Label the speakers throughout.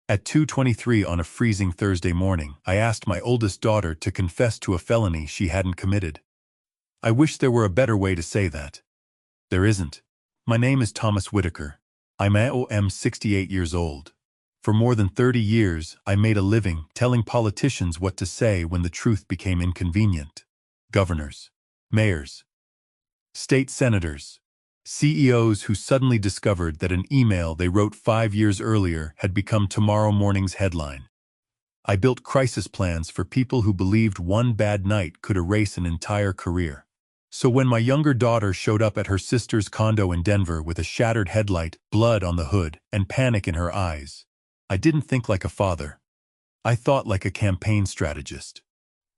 Speaker 1: At 2:23 on a freezing Thursday morning, I asked my oldest daughter to confess to a felony she hadn't committed. I wish there were a better way to say that. There isn't. My name is Thomas Whitaker. I'm 68 years old. For more than 30 years, I made a living telling politicians what to say when the truth became inconvenient. Governors, mayors, state senators, CEOs who suddenly discovered that an email they wrote 5 years earlier had become tomorrow morning's headline. I built crisis plans for people who believed one bad night could erase an entire career. So when my younger daughter showed up at her sister's condo in Denver with a shattered headlight, blood on the hood, and panic in her eyes, I didn't think like a father. I thought like a campaign strategist.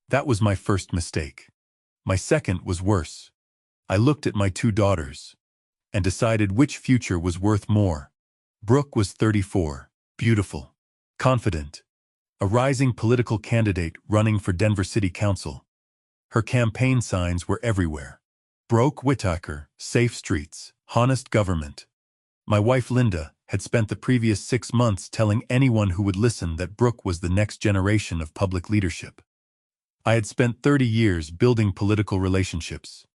Speaker 1: That was my first mistake. My second was worse. I looked at my two daughters and decided which future was worth more. Brooke was 34, beautiful, confident, a rising political candidate running for Denver City Council. Her campaign signs were everywhere. Brooke Whitaker, safe streets, honest government. My wife Linda had spent the previous 6 months telling anyone who would listen that Brooke was the next generation of public leadership. I had spent 30 years building political relationships.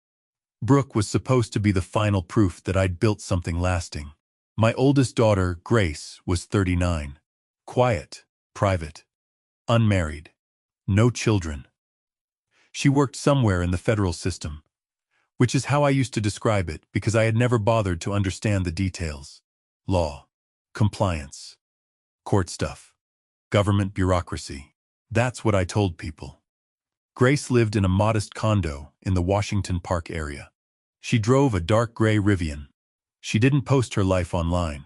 Speaker 1: Brooke was supposed to be the final proof that I'd built something lasting. My oldest daughter, Grace, was 39. Quiet, private, unmarried, no children. She worked somewhere in the federal system, which is how I used to describe it because I had never bothered to understand the details. Law, compliance, court stuff, government bureaucracy. That's what I told people. Grace lived in a modest condo in the Washington Park area. She drove a dark gray Rivian. She didn't post her life online.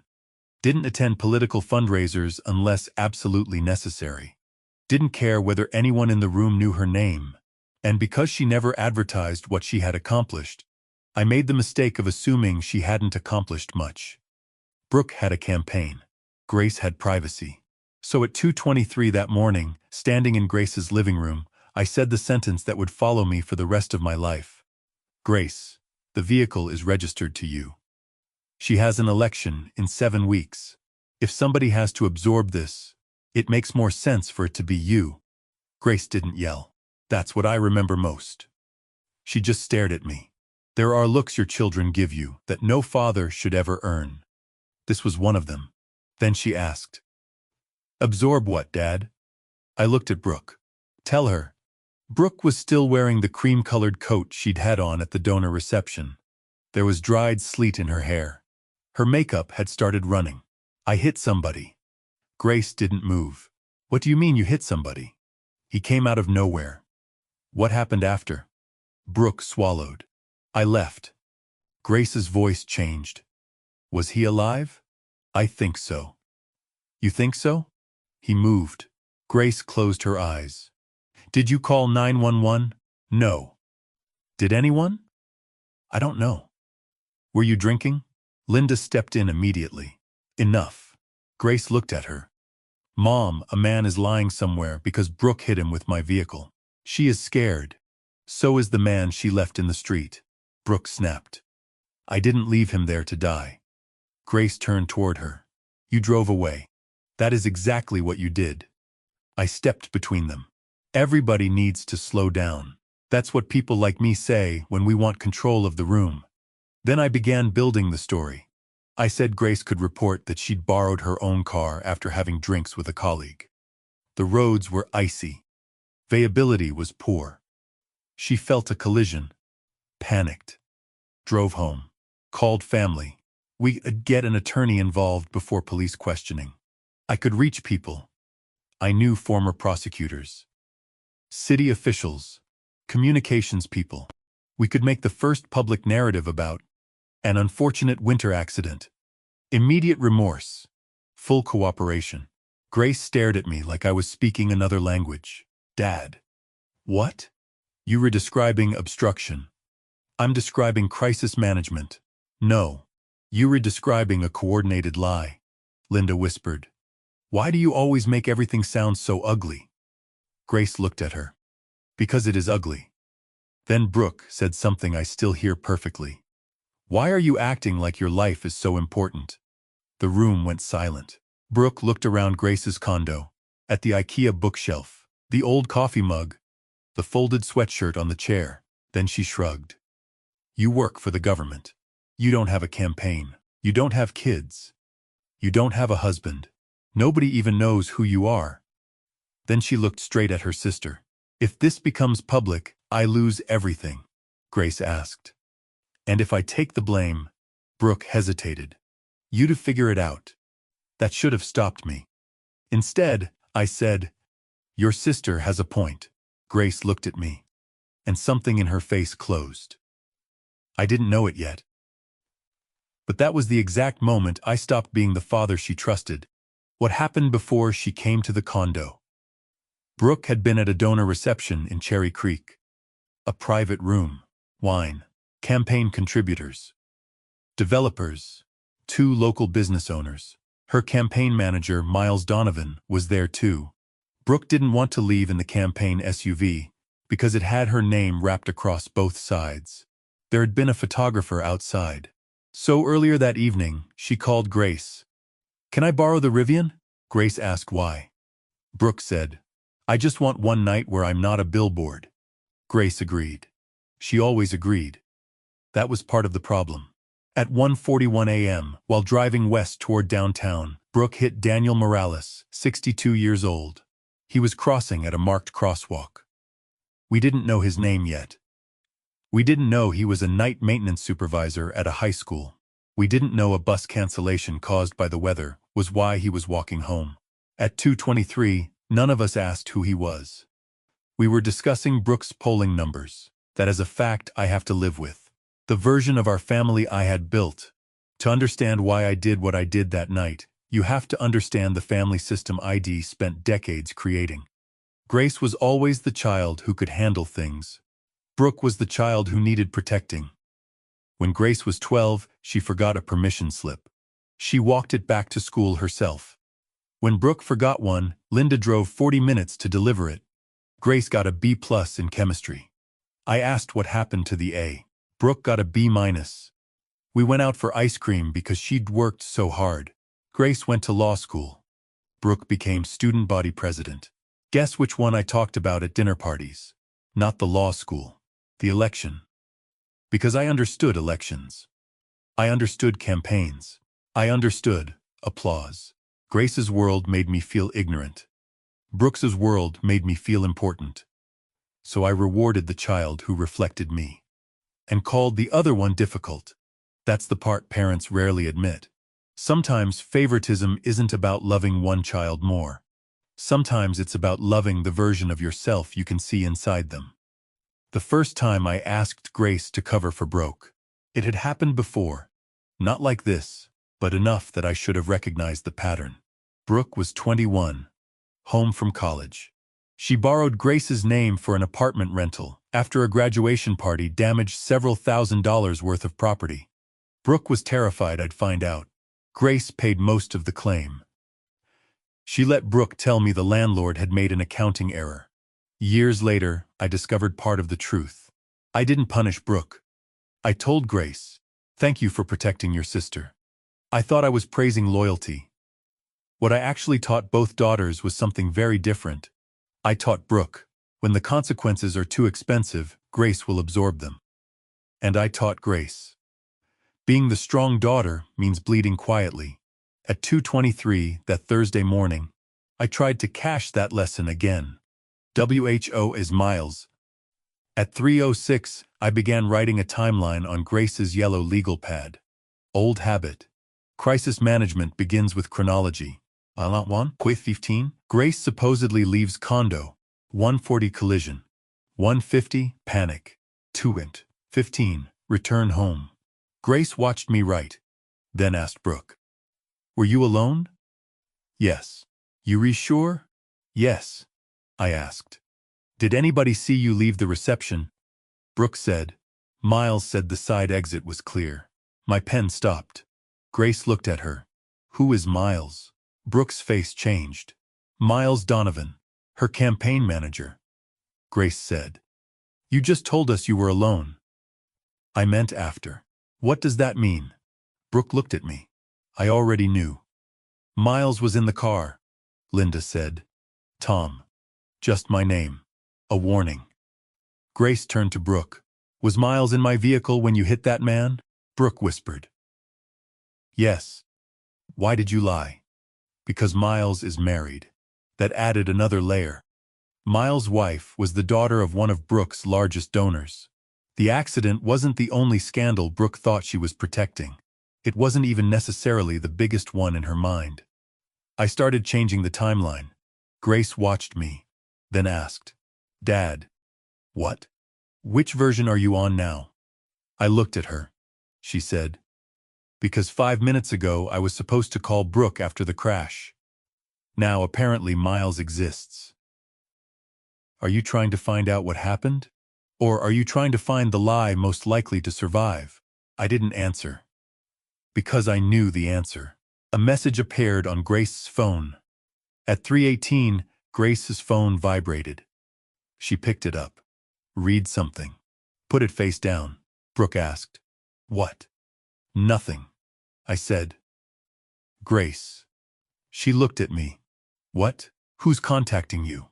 Speaker 1: Didn't attend political fundraisers unless absolutely necessary. Didn't care whether anyone in the room knew her name. And because she never advertised what she had accomplished, I made the mistake of assuming she hadn't accomplished much. Brooke had a campaign. Grace had privacy. So at 2:23 that morning, standing in Grace's living room, I said the sentence that would follow me for the rest of my life. Grace, the vehicle is registered to you. She has an election in 7 weeks. If somebody has to absorb this, it makes more sense for it to be you. Grace didn't yell. That's what I remember most. She just stared at me. There are looks your children give you that no father should ever earn. This was one of them. Then she asked, "Absorb what, Dad?" I looked at Brooke. "Tell her." Brooke was still wearing the cream-colored coat she'd had on at the donor reception. There was dried sleet in her hair. Her makeup had started running. "I hit somebody." Grace didn't move. "What do you mean you hit somebody?" "He came out of nowhere." "What happened after?" Brooke swallowed. "I left." Grace's voice changed. "Was he alive?" "I think so." "You think so?" He moved. Grace closed her eyes. "Did you call 911? "No." "Did anyone?" "I don't know." "Were you drinking?" Linda stepped in immediately. "Enough." Grace looked at her. "Mom, a man is lying somewhere because Brooke hit him with my vehicle. She is scared. So is the man she left in the street." Brooke snapped. "I didn't leave him there to die." Grace turned toward her. "You drove away. That is exactly what you did." I stepped between them. "Everybody needs to slow down. That's what people like me say when we want control of the room." Then I began building the story. I said Grace could report that she'd borrowed her own car after having drinks with a colleague. The roads were icy. Viability was poor. She felt a collision. Panicked. Drove home. Called family. We'd get an attorney involved before police questioning. I could reach people. I knew former prosecutors, city officials, communications people. We could make the first public narrative about an unfortunate winter accident. Immediate remorse. Full cooperation. Grace stared at me like I was speaking another language. "Dad." "What?" "You were describing obstruction. I'm describing crisis management." "No. You were describing a coordinated lie," Linda whispered. "Why do you always make everything sound so ugly?" Grace looked at her. "Because it is ugly." Then Brooke said something I still hear perfectly. "Why are you acting like your life is so important?" The room went silent. Brooke looked around Grace's condo, at the IKEA bookshelf, the old coffee mug, the folded sweatshirt on the chair. Then she shrugged. You work for the government. You don't have a campaign. You don't have kids. You don't have a husband. Nobody even knows who you are. Then she looked straight at her sister. If this becomes public, I lose everything, Grace asked. And if I take the blame? Brooke hesitated. You to figure it out. That should have stopped me. Instead, I said, your sister has a point. Grace looked at me, and something in her face closed. I didn't know it yet. But that was the exact moment I stopped being the father she trusted. What happened before she came to the condo? Brooke had been at a donor reception in Cherry Creek. A private room, wine, campaign contributors, developers, 2 local business owners. Her campaign manager, Miles Donovan, was there too. Brooke didn't want to leave in the campaign SUV because it had her name wrapped across both sides. There had been a photographer outside. So earlier that evening, she called Grace. Can I borrow the Rivian? Grace asked why. Brooke said, I just want one night where I'm not a billboard. Grace agreed. She always agreed. That was part of the problem. At 1:41 a.m., while driving west toward downtown, Brooke hit Daniel Morales, 62 years old. He was crossing at a marked crosswalk. We didn't know his name yet. We didn't know he was a night maintenance supervisor at a high school. We didn't know a bus cancellation caused by the weather was why he was walking home. At 2:23, none of us asked who he was. We were discussing Brooke's polling numbers. That is a fact I have to live with. The version of our family I had built. To understand why I did what I did that night, you have to understand the family system I'd spent decades creating. Grace was always the child who could handle things. Brooke was the child who needed protecting. When Grace was 12, she forgot a permission slip. She walked it back to school herself. When Brooke forgot one, Linda drove 40 minutes to deliver it. Grace got a B+ in chemistry. I asked what happened to the A. Brooke got a B-. We went out for ice cream because she'd worked so hard. Grace went to law school. Brooke became student body president. Guess which one I talked about at dinner parties? Not the law school. The election. Because I understood elections. I understood campaigns. I understood applause. Grace's world made me feel ignorant. Brooke's world made me feel important. So I rewarded the child who reflected me. And called the other one difficult. That's the part parents rarely admit. Sometimes favoritism isn't about loving one child more. Sometimes it's about loving the version of yourself you can see inside them. The first time I asked Grace to cover for Brooke, it had happened before. Not like this, but enough that I should have recognized the pattern. Brooke was 21, home from college. She borrowed Grace's name for an apartment rental after a graduation party damaged several $1,000s worth of property. Brooke was terrified I'd find out. Grace paid most of the claim. She let Brooke tell me the landlord had made an accounting error. Years later, I discovered part of the truth. I didn't punish Brooke. I told Grace, thank you for protecting your sister. I thought I was praising loyalty. What I actually taught both daughters was something very different. I taught Brooke, when the consequences are too expensive, Grace will absorb them. And I taught Grace. Being the strong daughter means bleeding quietly. At 2:23 that Thursday morning, I tried to cash that lesson again. WHO is Miles. At 3:06, I began writing a timeline on Grace's yellow legal pad. Old habit. Crisis management begins with chronology. 1:15, Grace supposedly leaves condo. 1:40 collision. 1:50 panic. 2:15 return home. Grace watched me write, then asked Brooke, were you alone? Yes. You sure? Yes. I asked. Did anybody see you leave the reception? Brooke said. Miles said the side exit was clear. My pen stopped. Grace looked at her. Who is Miles? Brooke's face changed. Miles Donovan, her campaign manager. Grace said. You just told us you were alone. I meant after. What does that mean? Brooke looked at me. I already knew. Miles was in the car, Linda said. Tom. Just my name. A warning. Grace turned to Brooke. Was Miles in my vehicle when you hit that man? Brooke whispered. Yes. Why did you lie? Because Miles is married. That added another layer. Miles' wife was the daughter of one of Brooke's largest donors. The accident wasn't the only scandal Brooke thought she was protecting. It wasn't even necessarily the biggest one in her mind. I started changing the timeline. Grace watched me, then asked, Dad. What? Which version are you on now? I looked at her. She said, because 5 minutes ago I was supposed to call Brooke after the crash. Now apparently Miles exists. Are you trying to find out what happened? Or are you trying to find the lie most likely to survive? I didn't answer. Because I knew the answer. A message appeared on Grace's phone. At 3:18, Grace's phone vibrated. She picked it up. Read something. Put it face down, Brooke asked. What? Nothing, I said. Grace. She looked at me. What? Who's contacting you?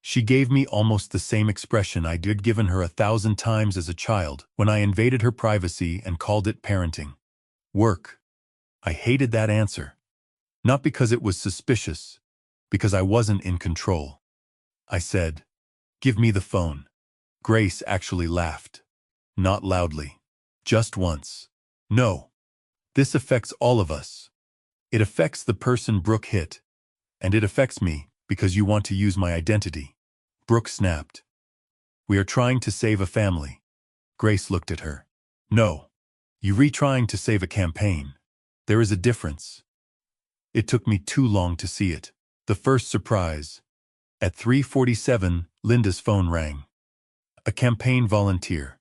Speaker 1: She gave me almost the same expression I'd given her 1,000 times as a child when I invaded her privacy and called it parenting. Work. I hated that answer. Not because it was suspicious, because I wasn't in control. I said, give me the phone. Grace actually laughed. Not loudly. Just once. No. This affects all of us. It affects the person Brooke hit. And it affects me because you want to use my identity. Brooke snapped. We are trying to save a family. Grace looked at her. No. You're trying to save a campaign. There is a difference. It took me too long to see it. The first surprise. At 3:47, Linda's phone rang. A campaign volunteer.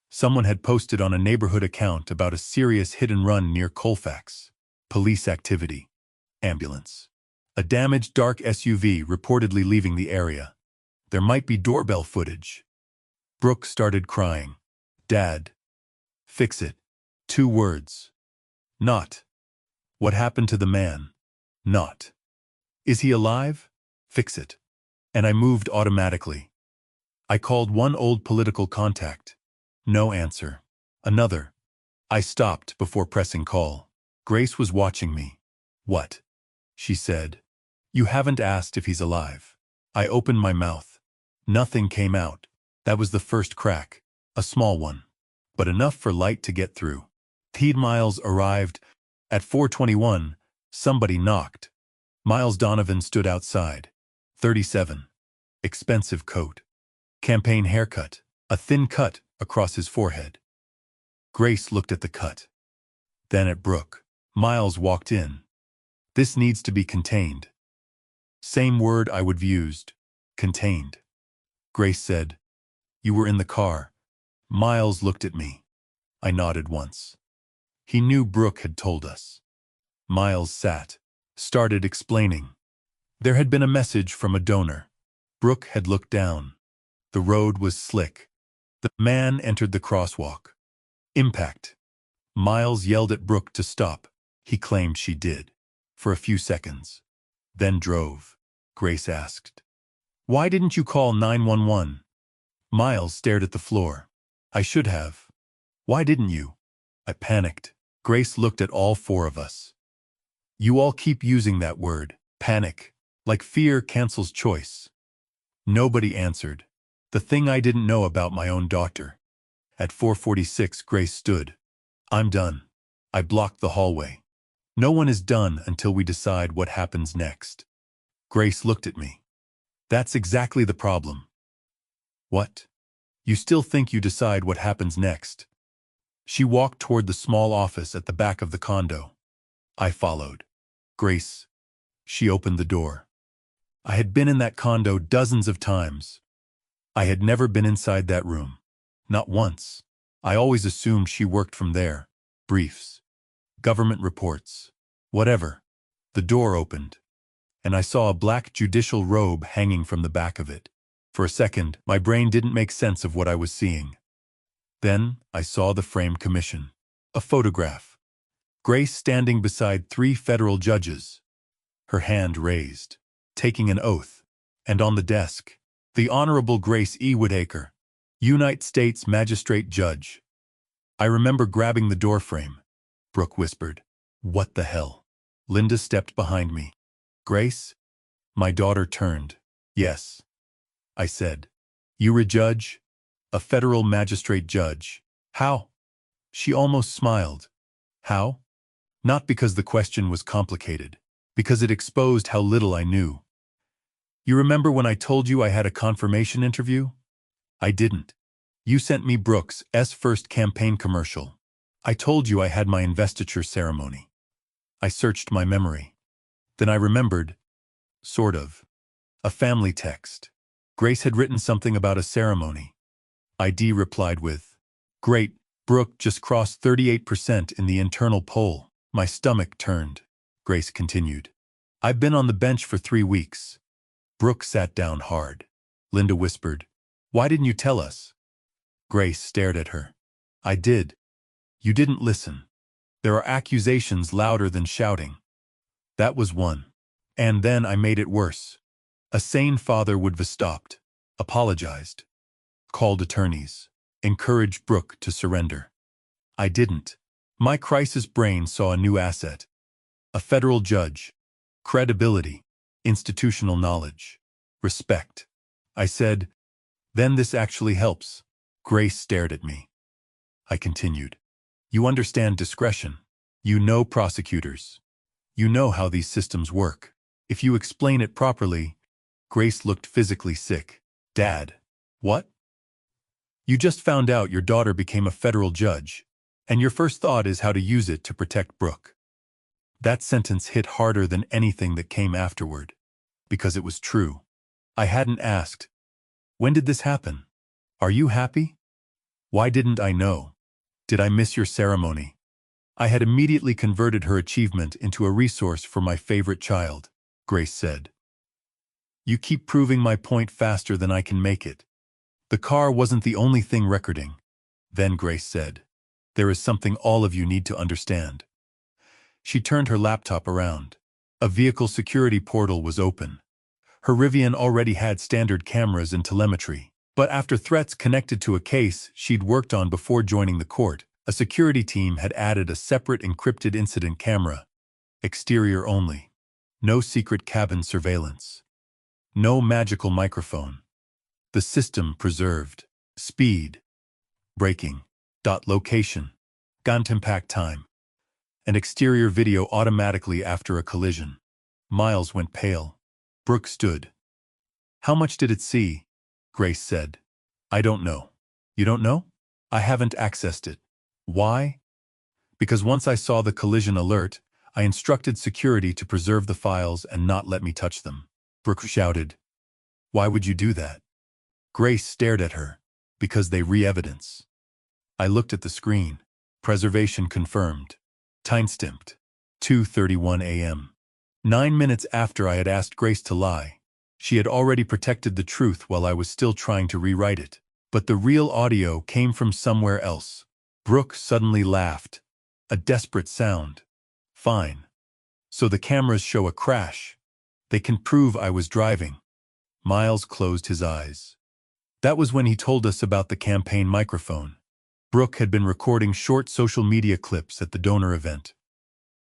Speaker 1: Someone had posted on a neighborhood account about a serious hit-and-run near Colfax. Police activity. Ambulance. A damaged dark SUV reportedly leaving the area. There might be doorbell footage. Brooke started crying. Dad. Fix it. 2 words. Not. What happened to the man? Not. Is he alive? Fix it. And I moved automatically. I called one old political contact. No answer. Another. I stopped before pressing call. Grace was watching me. What? She said. You haven't asked if he's alive. I opened my mouth. Nothing came out. That was the first crack. A small one. But enough for light to get through. Miles arrived. At 4:21, somebody knocked. Miles Donovan stood outside. 37. Expensive coat. Campaign haircut. A thin cut across his forehead. Grace looked at the cut. Then at Brooke. Miles walked in. This needs to be contained. Same word I would have used. Contained. Grace said, you were in the car. Miles looked at me. I nodded once. He knew Brooke had told us. Miles sat. Started explaining. There had been a message from a donor. Brooke had looked down. The road was slick. The man entered the crosswalk. Impact. Miles yelled at Brooke to stop. He claimed she did. For a few seconds. Then drove. Grace asked. Why didn't you call 911? Miles stared at the floor. I should have. Why didn't you? I panicked. Grace looked at all 4 of us. You all keep using that word, panic, like fear cancels choice. Nobody answered. The thing I didn't know about my own doctor. At 4:46, Grace stood. I'm done. I blocked the hallway. No one is done until we decide what happens next. Grace looked at me. That's exactly the problem. What? You still think you decide what happens next? She walked toward the small office at the back of the condo. I followed. Grace. She opened the door. I had been in that condo dozens of times. I had never been inside that room. Not once. I always assumed she worked from there. Briefs. Government reports. Whatever. The door opened. And I saw a black judicial robe hanging from the back of it. For a second, my brain didn't make sense of what I was seeing. Then, I saw the framed commission. A photograph. Grace standing beside 3 federal judges. her hand raised, taking an oath. And on the desk, the Honorable Grace E. Whittaker, United States Magistrate Judge. I remember grabbing the doorframe. Brooke whispered, "What the hell?" Linda stepped behind me. "Grace?" My daughter turned. "Yes," I said. "You're a judge? A federal magistrate judge. How?" She almost smiled. How? Not because the question was complicated, because it exposed how little I knew. "You remember when I told you I had a confirmation interview?" "I didn't. You sent me Brooke's first campaign commercial. I told you I had my investiture ceremony." I searched my memory. Then I remembered, sort of. A family text. Grace had written something about a ceremony. ID replied with, "Great, Brooke just crossed 38% in the internal poll." My stomach turned. Grace continued, "I've been on the bench for 3 weeks." Brooke sat down hard. Linda whispered, "Why didn't you tell us?" Grace stared at her. "I did. You didn't listen. There are accusations louder than shouting." That was one. And then I made it worse. A sane father would have stopped, apologized, called attorneys, encouraged Brooke to surrender. I didn't. My crisis brain saw a new asset. A federal judge. Credibility. Institutional knowledge. Respect. I said, "Then this actually helps." Grace stared at me. I continued, "You understand discretion. You know prosecutors. You know how these systems work. If you explain it properly." Grace looked physically sick. "Dad." "What?" "You just found out your daughter became a federal judge, and your first thought is how to use it to protect Brooke." That sentence hit harder than anything that came afterward, because it was true. I hadn't asked, "When did this happen? Are you happy? Why didn't I know? Did I miss your ceremony?" I had immediately converted her achievement into a resource for my favorite child. Grace said, "You keep proving my point faster than I can make it. The car wasn't the only thing recording." Then Grace said, "There is something all of you need to understand." She turned her laptop around. A vehicle security portal was open. Her Rivian already had standard cameras and telemetry. But after threats connected to a case she'd worked on before joining the court, a security team had added a separate encrypted incident camera. Exterior only. No secret cabin surveillance. No magical microphone. The system preserved speed, braking, location, gun impact time, and exterior video automatically after a collision. Miles went pale. Brooke stood. "How much did it see?" Grace said. "I don't know." "You don't know?" "I haven't accessed it." "Why?" "Because once I saw the collision alert, I instructed security to preserve the files and not let me touch them." Brooke shouted, "Why would you do that?" Grace stared at her. "Because they re-evidence." I looked at the screen. Preservation confirmed. Timestamped. 2:31 a.m. 9 minutes after I had asked Grace to lie. She had already protected the truth while I was still trying to rewrite it. But the real audio came from somewhere else. Brooke suddenly laughed. A desperate sound. "Fine. So the cameras show a crash. They can prove I was driving." Miles closed his eyes. That was when he told us about the campaign microphone. Brooke had been recording short social media clips at the donor event.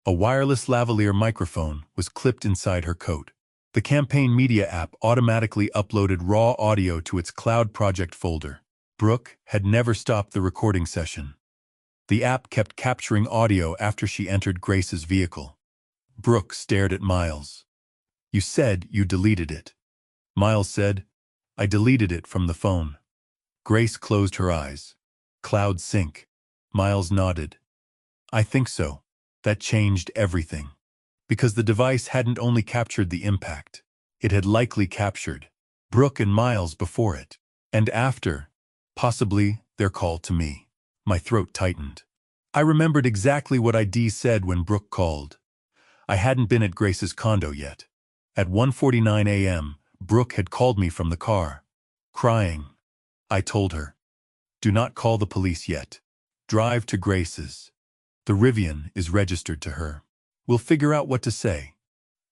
Speaker 1: A wireless lavalier microphone was clipped inside her coat. The campaign media app automatically uploaded raw audio to its cloud project folder. Brooke had never stopped the recording session. The app kept capturing audio after she entered Grace's vehicle. Brooke stared at Miles. "You said you deleted it." Miles said, "I deleted it from the phone." Grace closed her eyes. "Cloud sync." Miles nodded. "I think so." That changed everything. Because the device hadn't only captured the impact, it had likely captured Brooke and Miles before it. And after, possibly, their call to me. My throat tightened. I remembered exactly what ID said when Brooke called. I hadn't been at Grace's condo yet. At 1:49 a.m., Brooke had called me from the car. Crying. I told her, "Do not call the police yet. Drive to Grace's. The Rivian is registered to her. We'll figure out what to say."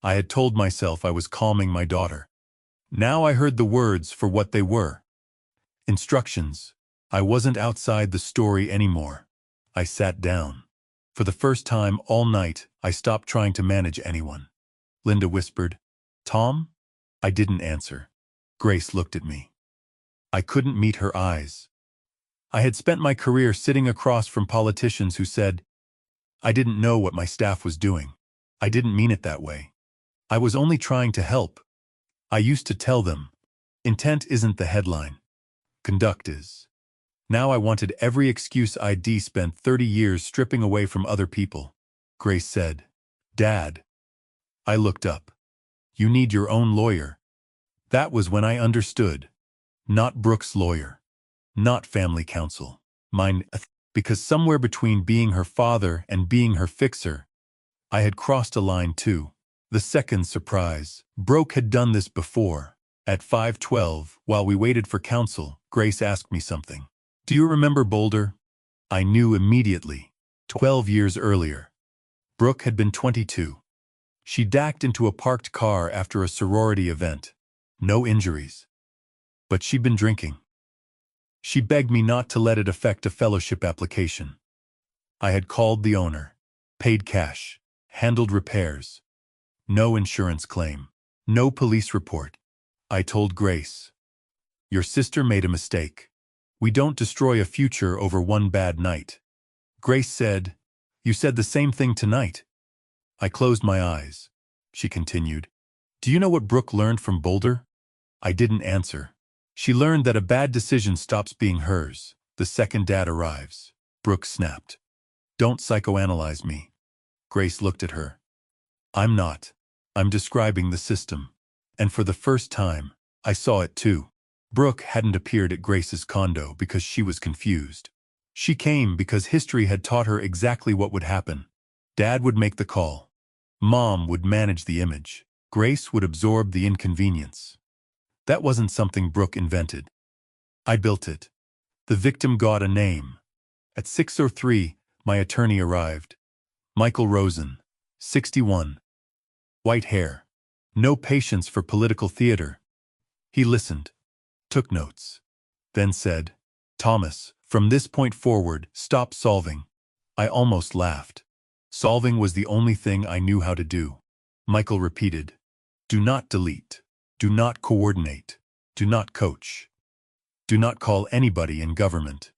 Speaker 1: I had told myself I was calming my daughter. Now I heard the words for what they were. Instructions. I wasn't outside the story anymore. I sat down. For the first time all night, I stopped trying to manage anyone. Linda whispered, "Tom?" I didn't answer. Grace looked at me. I couldn't meet her eyes. I had spent my career sitting across from politicians who said, I didn't know what my staff was doing. I didn't mean it that way. I was only trying to help. I used to tell them, intent isn't the headline. Conduct is. Now I wanted every excuse I'd spent 30 years stripping away from other people. Grace said, "Dad." I looked up. "You need your own lawyer." That was when I understood. Not Brooke's lawyer. Not family counsel. Mine, because somewhere between being her father and being her fixer, I had crossed a line too. The second surprise. Brooke had done this before. At 5:12, while we waited for counsel, Grace asked me something. "Do you remember Boulder?" I knew immediately. 12 years earlier. Brooke had been 22. She dacked into a parked car after a sorority event. No injuries. But she'd been drinking. She begged me not to let it affect a fellowship application. I had called the owner, paid cash, handled repairs. No insurance claim. No police report. I told Grace, "Your sister made a mistake. We don't destroy a future over one bad night." Grace said, "You said the same thing tonight." I closed my eyes. She continued, "Do you know what Brooke learned from Boulder?" I didn't answer. She learned that a bad decision stops being hers the second Dad arrives. Brooke snapped, "Don't psychoanalyze me." Grace looked at her. "I'm not. I'm describing the system." And for the first time, I saw it too. Brooke hadn't appeared at Grace's condo because she was confused. She came because history had taught her exactly what would happen. Dad would make the call. Mom would manage the image. Grace would absorb the inconvenience. That wasn't something Brooke invented. I built it. The victim got a name. At 6:03, my attorney arrived. Michael Rosen, 61. White hair. No patience for political theater. He listened, took notes, then said, "Thomas, from this point forward, stop solving." I almost laughed. Solving was the only thing I knew how to do. Michael repeated, "Do not delete. Do not coordinate. Do not coach. Do not call anybody in government.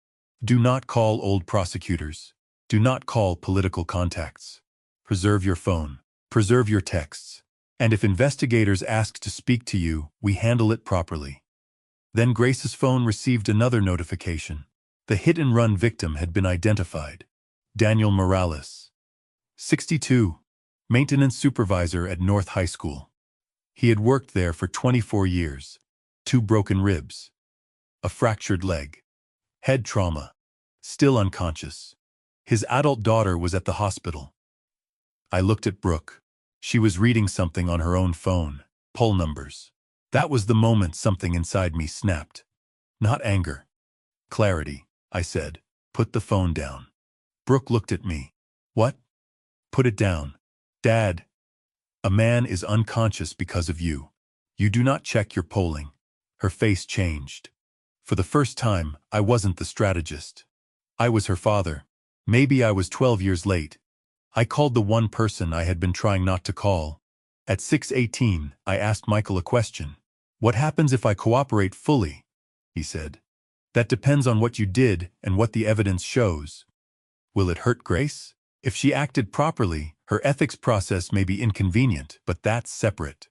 Speaker 1: Do not call old prosecutors. Do not call political contacts. Preserve your phone. Preserve your texts. And if investigators ask to speak to you, we handle it properly." Then Grace's phone received another notification. The hit-and-run victim had been identified. Daniel Morales, 62, maintenance supervisor at North High School. He had worked there for 24 years. 2 broken ribs. A fractured leg. Head trauma. Still unconscious. His adult daughter was at the hospital. I looked at Brooke. She was reading something on her own phone. Poll numbers. That was the moment something inside me snapped. Not anger. Clarity. I said, "Put the phone down." Brooke looked at me. "What?" "Put it down. Dad. A man is unconscious because of you. You do not check your polling." Her face changed. For the first time, I wasn't the strategist. I was her father. Maybe I was 12 years late. I called the one person I had been trying not to call. At 6:18, I asked Michael a question. "What happens if I cooperate fully?" He said, "That depends on what you did and what the evidence shows." "Will it hurt Grace?" "If she acted properly, her ethics process may be inconvenient, but that's separate."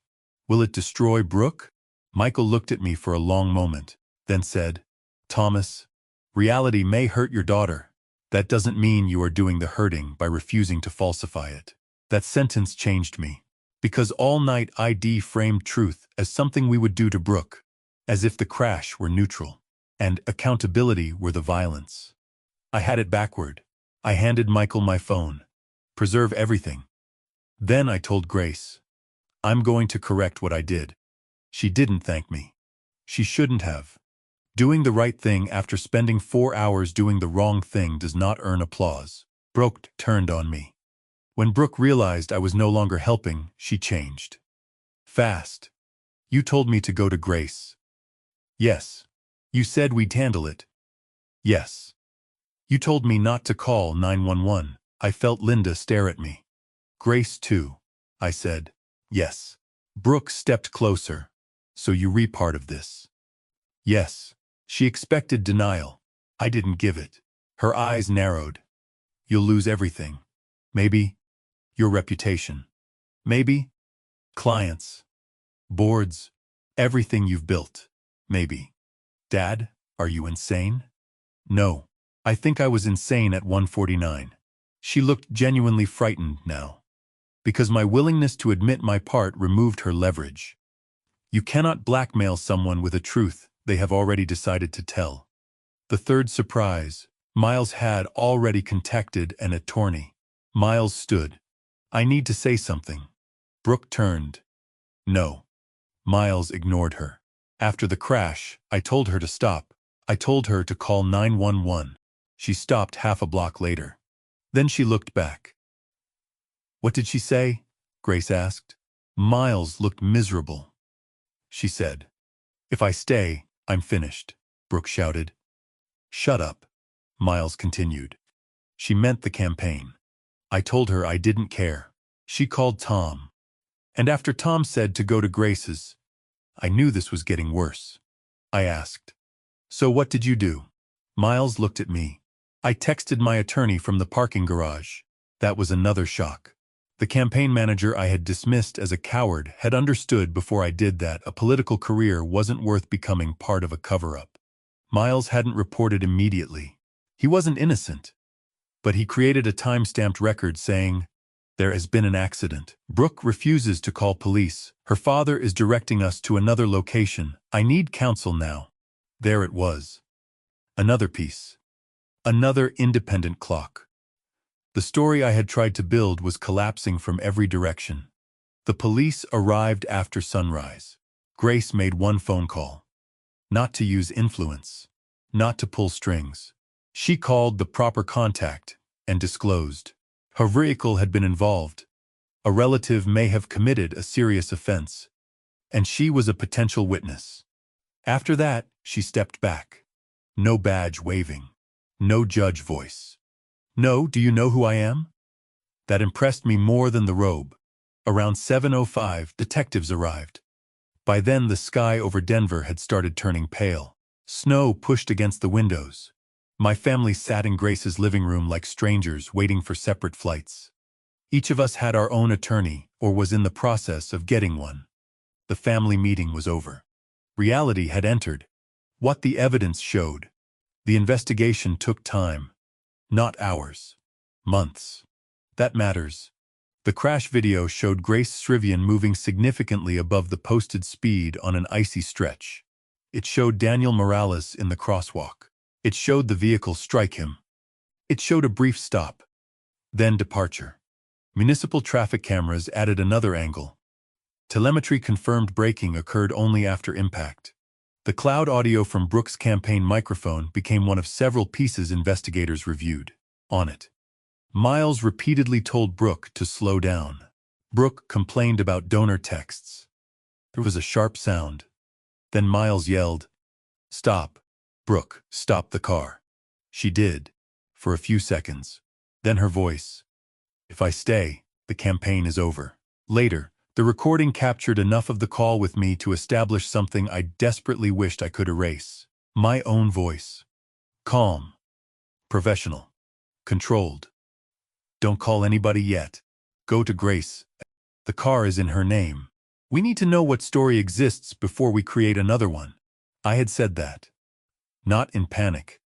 Speaker 1: "Will it destroy Brooke?" Michael looked at me for a long moment, then said, "Thomas, reality may hurt your daughter. That doesn't mean you are doing the hurting by refusing to falsify it." That sentence changed me. Because all night I framed truth as something we would do to Brooke, as if the crash were neutral, and accountability were the violence. I had it backward. I handed Michael my phone. "Preserve everything." Then I told Grace, "I'm going to correct what I did." She didn't thank me. She shouldn't have. Doing the right thing after spending 4 hours doing the wrong thing does not earn applause. Brooke turned on me. When Brooke realized I was no longer helping, she changed. Fast. You told me to go to Grace. Yes. You said we'd handle it. Yes. You told me not to call 911. I felt Linda stare at me. Grace too. I said. Yes. Brooke stepped closer. So you re part of this? Yes. She expected denial. I didn't give it. Her eyes narrowed. You'll lose everything. Maybe your reputation. Maybe clients, boards, everything you've built. Maybe. Dad, are you insane? No. I think I was insane at 149. She looked genuinely frightened now. Because my willingness to admit my part removed her leverage. You cannot blackmail someone with a truth they have already decided to tell. The third surprise. Miles had already contacted an attorney. Miles stood. I need to say something. Brooke turned. No. Miles ignored her. After the crash, I told her to stop. I told her to call 911. She stopped half a block later. Then she looked back. What did she say? Grace asked. Miles looked miserable. She said, If I stay, I'm finished, Brooke shouted. Shut up, Miles continued. She meant the campaign. I told her I didn't care. She called Tom. And after Tom said to go to Grace's, I knew this was getting worse. I asked, So what did you do? Miles looked at me. I texted my attorney from the parking garage. That was another shock. The campaign manager I had dismissed as a coward had understood before I did that a political career wasn't worth becoming part of a cover-up. Miles hadn't reported immediately. He wasn't innocent. But he created a time-stamped record saying, There has been an accident. Brooke refuses to call police. Her father is directing us to another location. I need counsel now. There it was. Another piece. Another independent clock. The story I had tried to build was collapsing from every direction. The police arrived after sunrise. Grace made one phone call. Not to use influence. Not to pull strings. She called the proper contact and disclosed. Her vehicle had been involved. A relative may have committed a serious offense. And she was a potential witness. After that, she stepped back. No badge waving. No judge voice. No, do you know who I am? That impressed me more than the robe. Around 7:05, detectives arrived. By then the sky over Denver had started turning pale. Snow pushed against the windows. My family sat in Grace's living room like strangers waiting for separate flights. Each of us had our own attorney or was in the process of getting one. The family meeting was over. Reality had entered. What the evidence showed. The investigation took time. Not hours. Months. That matters. The crash video showed Grace Srivian moving significantly above the posted speed on an icy stretch. It showed Daniel Morales in the crosswalk. It showed the vehicle strike him. It showed a brief stop. Then departure. Municipal traffic cameras added another angle. Telemetry confirmed braking occurred only after impact. The cloud audio from Brooke's campaign microphone became one of several pieces investigators reviewed. On it, Miles repeatedly told Brooke to slow down. Brooke complained about donor texts. There was a sharp sound. Then Miles yelled, Stop. Brooke, stop the car. She did, for a few seconds. Then her voice. If I stay, the campaign is over. Later, the recording captured enough of the call with me to establish something I desperately wished I could erase. My own voice. Calm. Professional. Controlled. Don't call anybody yet. Go to Grace. The car is in her name. We need to know what story exists before we create another one. I had said that. Not in panic.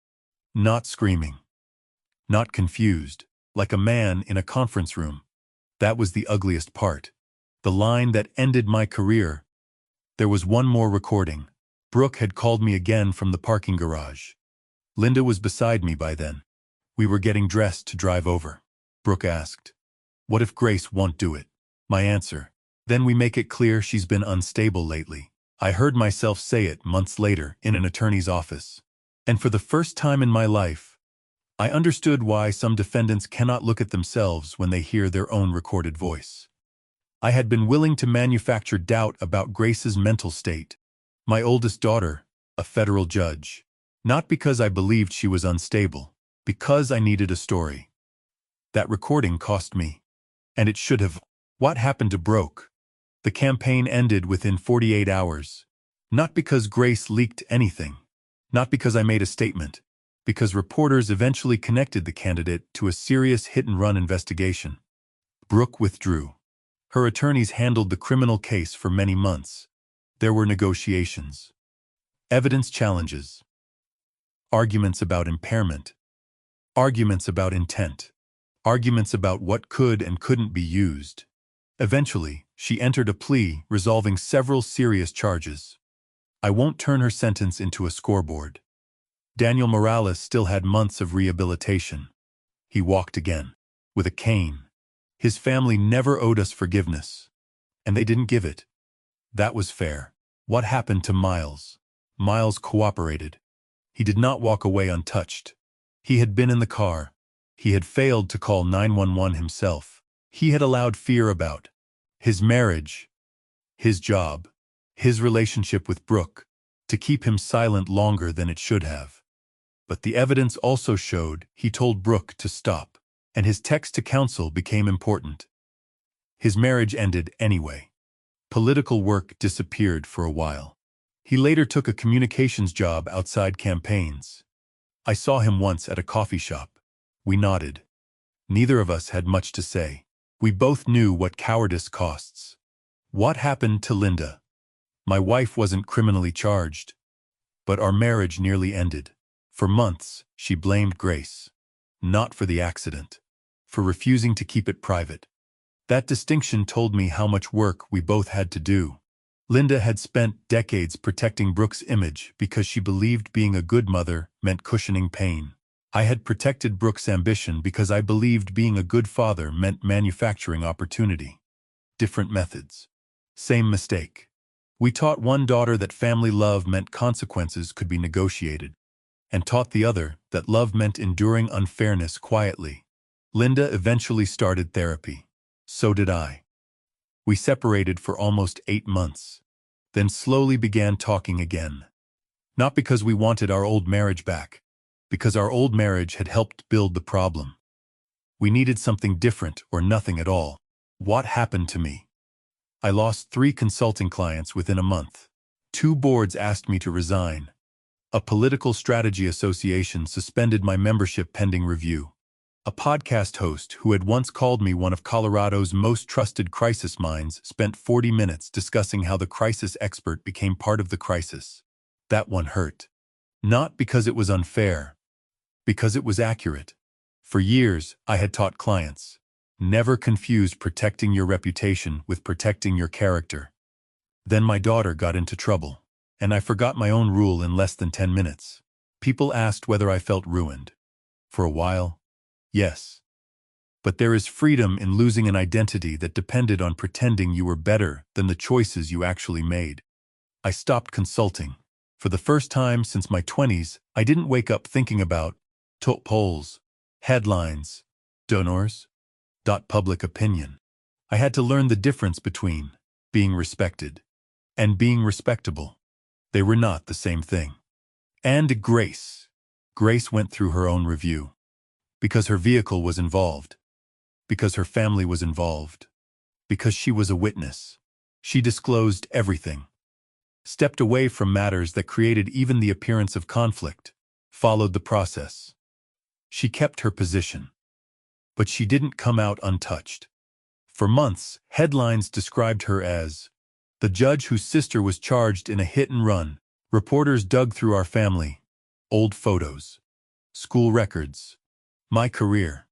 Speaker 1: Not screaming. Not confused, like a man in a conference room. That was the ugliest part. The line that ended my career. There was one more recording. Brooke had called me again from the parking garage. Linda was beside me by then. We were getting dressed to drive over. Brooke asked, What if Grace won't do it? My answer, Then we make it clear she's been unstable lately. I heard myself say it months later in an attorney's office. And for the first time in my life, I understood why some defendants cannot look at themselves when they hear their own recorded voice. I had been willing to manufacture doubt about Grace's mental state. My oldest daughter, a federal judge. Not because I believed she was unstable, because I needed a story. That recording cost me. And it should have. What happened to Brooke? The campaign ended within 48 hours. Not because Grace leaked anything. Not because I made a statement. Because reporters eventually connected the candidate to a serious hit-and-run investigation. Brooke withdrew. Her attorneys handled the criminal case for many months. There were negotiations. Evidence challenges. Arguments about impairment. Arguments about intent. Arguments about what could and couldn't be used. Eventually, she entered a plea resolving several serious charges. I won't turn her sentence into a scoreboard. Daniel Morales still had months of rehabilitation. He walked again, with a cane. His family never owed us forgiveness, and they didn't give it. That was fair. What happened to Miles? Miles cooperated. He did not walk away untouched. He had been in the car. He had failed to call 911 himself. He had allowed fear about his marriage, his job, his relationship with Brooke, to keep him silent longer than it should have. But the evidence also showed he told Brooke to stop, and his text to counsel became important. His marriage ended anyway. Political work disappeared for a while. He later took a communications job outside campaigns. I saw him once at a coffee shop. We nodded. Neither of us had much to say. We both knew what cowardice costs. What happened to Linda? My wife wasn't criminally charged, but our marriage nearly ended. For months, she blamed Grace. Not for the accident. For refusing to keep it private. That distinction told me how much work we both had to do. Linda had spent decades protecting Brooke's image because she believed being a good mother meant cushioning pain. I had protected Brooke's ambition because I believed being a good father meant manufacturing opportunity. Different methods. Same mistake. We taught one daughter that family love meant consequences could be negotiated, and taught the other that love meant enduring unfairness quietly. Linda eventually started therapy. So did I. We separated for almost 8 months, then slowly began talking again. Not because we wanted our old marriage back, because our old marriage had helped build the problem. We needed something different or nothing at all. What happened to me? I lost 3 consulting clients within a month. 2 boards asked me to resign. A political strategy association suspended my membership pending review. A podcast host who had once called me one of Colorado's most trusted crisis minds spent 40 minutes discussing how the crisis expert became part of the crisis. That one hurt. Not because it was unfair, because it was accurate. For years, I had taught clients, never confuse protecting your reputation with protecting your character. Then my daughter got into trouble, and I forgot my own rule in less than 10 minutes. People asked whether I felt ruined. For a while, yes. But there is freedom in losing an identity that depended on pretending you were better than the choices you actually made. I stopped consulting. For the first time since my 20s, I didn't wake up thinking about polls, headlines, donors, public opinion. I had to learn the difference between being respected and being respectable. They were not the same thing. And Grace. Grace went through her own review. Because her vehicle was involved. Because her family was involved. Because she was a witness. She disclosed everything. Stepped away from matters that created even the appearance of conflict. Followed the process. She kept her position. But she didn't come out untouched. For months, headlines described her as the judge whose sister was charged in a hit and run. Reporters dug through our family. Old photos. School records. My career.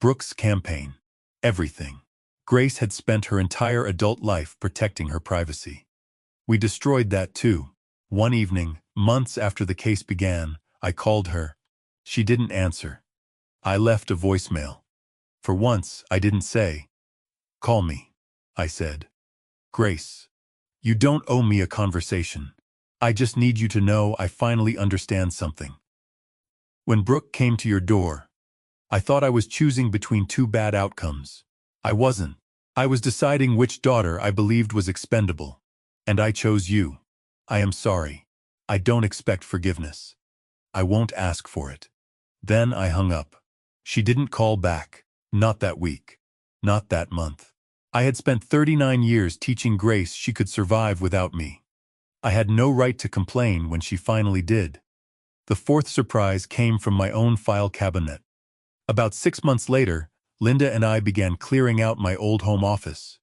Speaker 1: Brooke's campaign. Everything. Grace had spent her entire adult life protecting her privacy. We destroyed that too. One evening, months after the case began, I called her. She didn't answer. I left a voicemail. For once, I didn't say, "Call me," I said, "Grace, you don't owe me a conversation. I just need you to know I finally understand something." When Brooke came to your door, I thought I was choosing between two bad outcomes. I wasn't. I was deciding which daughter I believed was expendable. And I chose you. I am sorry. I don't expect forgiveness. I won't ask for it. Then I hung up. She didn't call back. Not that week. Not that month. I had spent 39 years teaching Grace she could survive without me. I had no right to complain when she finally did. The fourth surprise came from my own file cabinet. About 6 months later, Linda and I began clearing out my old home office.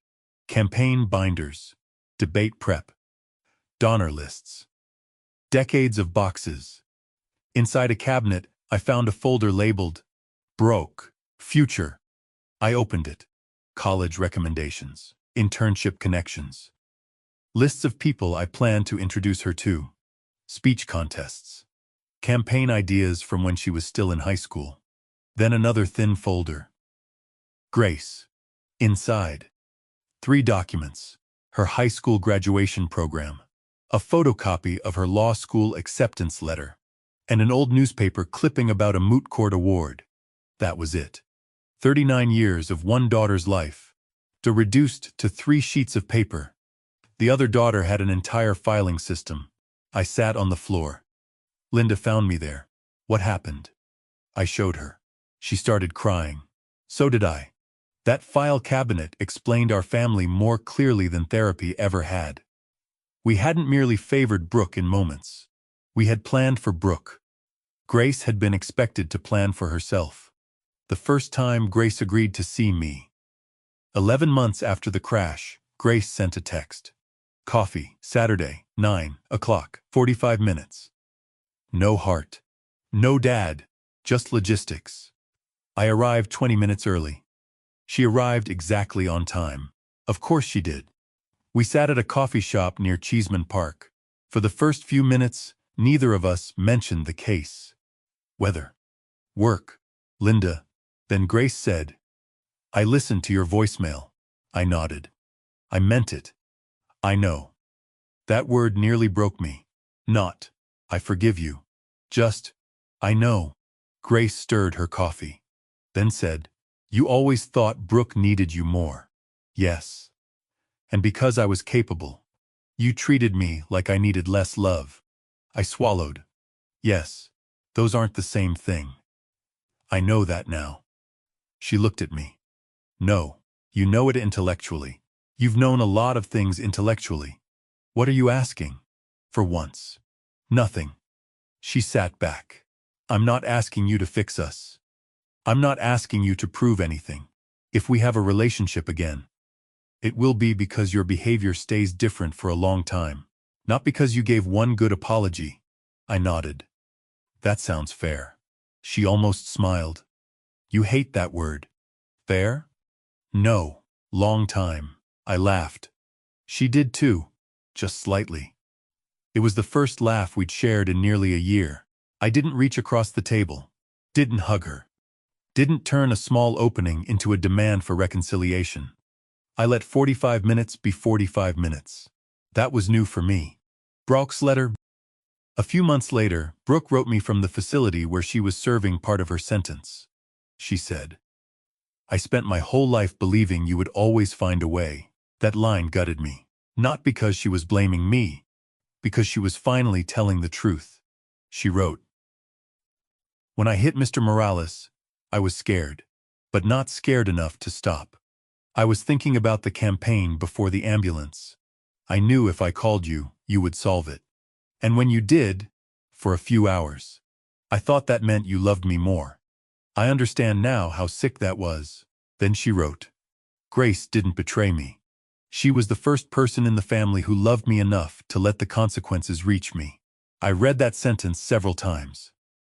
Speaker 1: Campaign binders, debate prep, donor lists, decades of boxes. Inside a cabinet, I found a folder labeled Broke, Future. I opened it. College recommendations, internship connections, lists of people I planned to introduce her to, speech contests, campaign ideas from when she was still in high school. Then another thin folder. Grace. Inside. 3 documents. Her high school graduation program, a photocopy of her law school acceptance letter, and an old newspaper clipping about a moot court award. That was it. 39 years of one daughter's life, reduced to 3 sheets of paper. The other daughter had an entire filing system. I sat on the floor. Linda found me there. What happened? I showed her. She started crying. So did I. That file cabinet explained our family more clearly than therapy ever had. We hadn't merely favored Brooke in moments. We had planned for Brooke. Grace had been expected to plan for herself. The first time Grace agreed to see me. 11 months after the crash, Grace sent a text. Coffee, Saturday, 9 o'clock, 45 minutes. No heart. No dad. Just logistics. I arrived 20 minutes early. She arrived exactly on time. Of course she did. We sat at a coffee shop near Cheeseman Park. For the first few minutes, neither of us mentioned the case. Weather. Work. Linda. Then Grace said, I listened to your voicemail. I nodded. I meant it. I know. That word nearly broke me. Not, I forgive you. Just, I know. Grace stirred her coffee. Then said, you always thought Brooke needed you more. Yes. And because I was capable, you treated me like I needed less love. I swallowed. Yes, those aren't the same thing. I know that now. She looked at me. No, you know it intellectually. You've known a lot of things intellectually. What are you asking? For once. Nothing. She sat back. I'm not asking you to fix us. I'm not asking you to prove anything. If we have a relationship again, it will be because your behavior stays different for a long time. Not because you gave one good apology. I nodded. That sounds fair. She almost smiled. You hate that word. Fair? No. Long time. I laughed. She did too. Just slightly. It was the first laugh we'd shared in nearly a year. I didn't reach across the table. Didn't hug her. Didn't turn a small opening into a demand for reconciliation. I let 45 minutes be 45 minutes. That was new for me. Brooke's letter. A few months later, Brooke wrote me from the facility where she was serving part of her sentence. She said, I spent my whole life believing you would always find a way. That line gutted me. Not because she was blaming me, because she was finally telling the truth. She wrote, when I hit Mr. Morales, I was scared, but not scared enough to stop. I was thinking about the campaign before the ambulance. I knew if I called you, you would solve it. And when you did, for a few hours, I thought that meant you loved me more. I understand now how sick that was. Then she wrote, Grace didn't betray me. She was the first person in the family who loved me enough to let the consequences reach me. I read that sentence several times.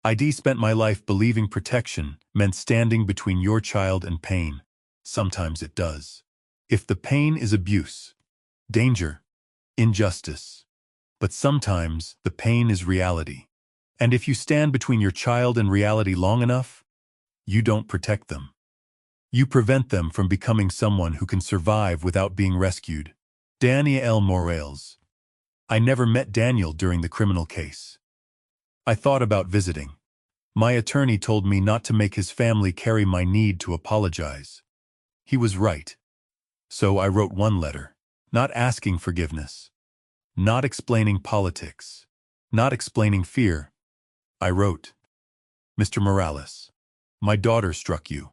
Speaker 1: I spent my life believing protection meant standing between your child and pain. Sometimes it does. If the pain is abuse, danger, injustice. But sometimes the pain is reality. And if you stand between your child and reality long enough, you don't protect them. You prevent them from becoming someone who can survive without being rescued. Daniel Morales. I never met Daniel during the criminal case. I thought about visiting. My attorney told me not to make his family carry my need to apologize. He was right. So I wrote one letter, not asking forgiveness, not explaining politics, not explaining fear. I wrote, Mr. Morales, my daughter struck you.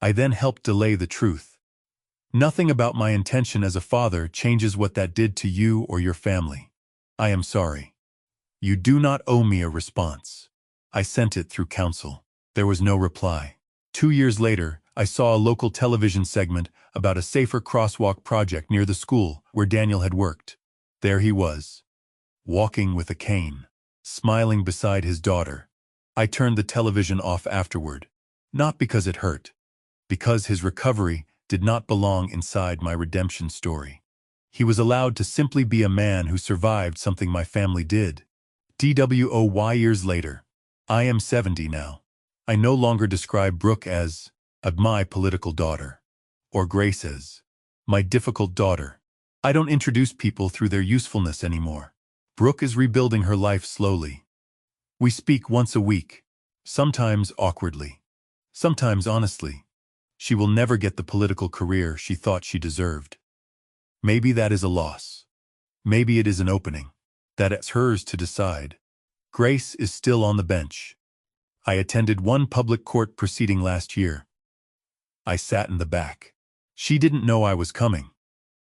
Speaker 1: I then helped delay the truth. Nothing about my intention as a father changes what that did to you or your family. I am sorry. You do not owe me a response. I sent it through counsel. There was no reply. 2 years later, I saw a local television segment about a safer crosswalk project near the school where Daniel had worked. There he was, walking with a cane, smiling beside his daughter. I turned the television off afterward, not because it hurt, because his recovery did not belong inside my redemption story. He was allowed to simply be a man who survived something my family did. DWOY years later. I am 70 now. I no longer describe Brooke as my political daughter, or Grace as my difficult daughter. I don't introduce people through their usefulness anymore. Brooke is rebuilding her life slowly. We speak once a week, sometimes awkwardly, sometimes honestly. She will never get the political career she thought she deserved. Maybe that is a loss. Maybe it is an opening. That's hers to decide. Grace is still on the bench. I attended one public court proceeding last year. I sat in the back. She didn't know I was coming.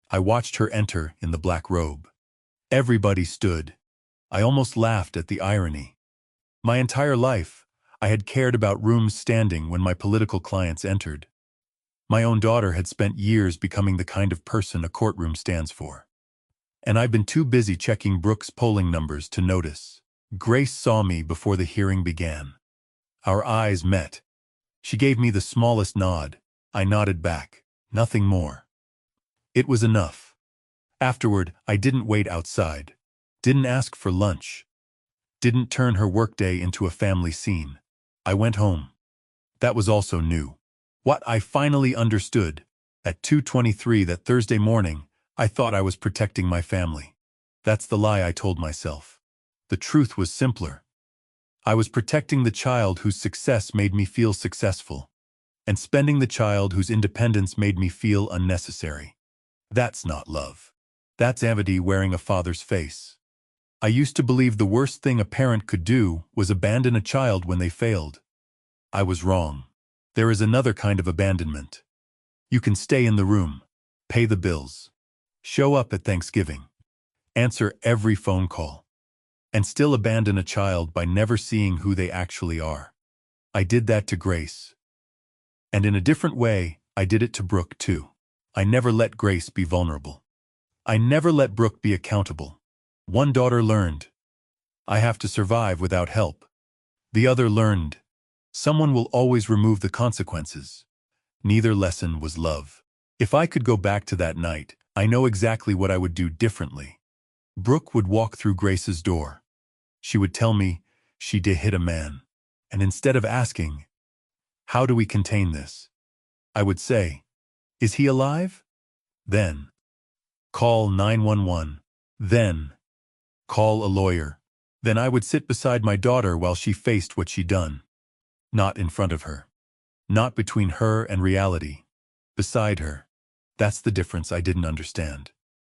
Speaker 1: I watched her enter in the black robe. Everybody stood. I almost laughed at the irony. My entire life, I had cared about rooms standing when my political clients entered. My own daughter had spent years becoming the kind of person a courtroom stands for. And I've been too busy checking Brooke's polling numbers to notice. Grace saw me before the hearing began. Our eyes met. She gave me the smallest nod. I nodded back. Nothing more. It was enough. Afterward, I didn't wait outside. Didn't ask for lunch. Didn't turn her workday into a family scene. I went home. That was also new. What I finally understood, at 2:23 that Thursday morning, I thought I was protecting my family. That's the lie I told myself. The truth was simpler. I was protecting the child whose success made me feel successful, and spending the child whose independence made me feel unnecessary. That's not love. That's envy wearing a father's face. I used to believe the worst thing a parent could do was abandon a child when they failed. I was wrong. There is another kind of abandonment. You can stay in the room, pay the bills, show up at Thanksgiving, answer every phone call, and still abandon a child by never seeing who they actually are. I did that to Grace. And in a different way, I did it to Brooke too. I never let Grace be vulnerable. I never let Brooke be accountable. One daughter learned, I have to survive without help. The other learned, someone will always remove the consequences. Neither lesson was love. If I could go back to that night, I know exactly what I would do differently. Brooke would walk through Grace's door. She would tell me she did hit a man. And instead of asking, how do we contain this? I would say, is he alive? Then, call 911. Then, call a lawyer. Then I would sit beside my daughter while she faced what she'd done. Not in front of her. Not between her and reality. Beside her. That's the difference I didn't understand.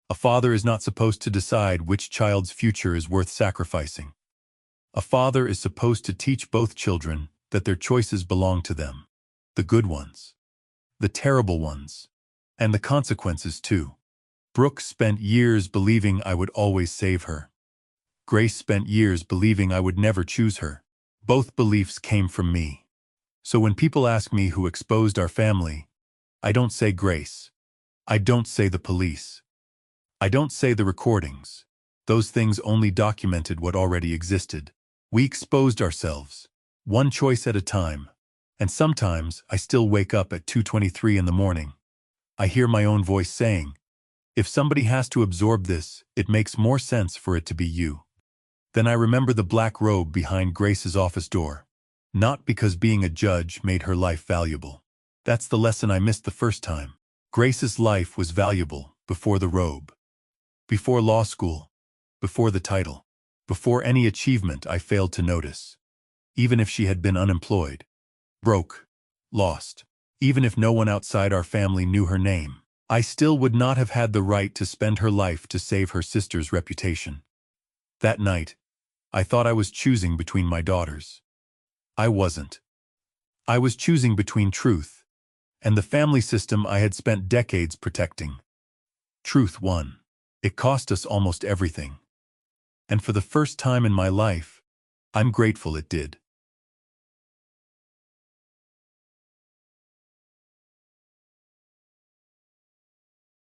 Speaker 1: A father is not supposed to decide which child's future is worth sacrificing. A father is supposed to teach both children that their choices belong to them. The good ones. The terrible ones. And the consequences too. Brooke spent years believing I would always save her. Grace spent years believing I would never choose her. Both beliefs came from me. So when people ask me who exposed our family, I don't say Grace. I don't say the police. I don't say the recordings. Those things only documented what already existed. We exposed ourselves, one choice at a time. And sometimes I still wake up at 2:23 in the morning. I hear my own voice saying, if somebody has to absorb this, it makes more sense for it to be you. Then I remember the black robe behind Grace's office door. Not because being a judge made her life valuable. That's the lesson I missed the first time. Grace's life was valuable before the robe. Before law school. Before the title. Before any achievement I failed to notice. even if she had been unemployed, broke, lost. Even if no one outside our family knew her name, I still would not have had the right to spend her life to save her sister's reputation. That night, I thought I was choosing between my daughters. I wasn't. I was choosing between truth and the family system I had spent decades protecting. Truth won. It cost us almost everything. And for the first time in my life, I'm grateful it did.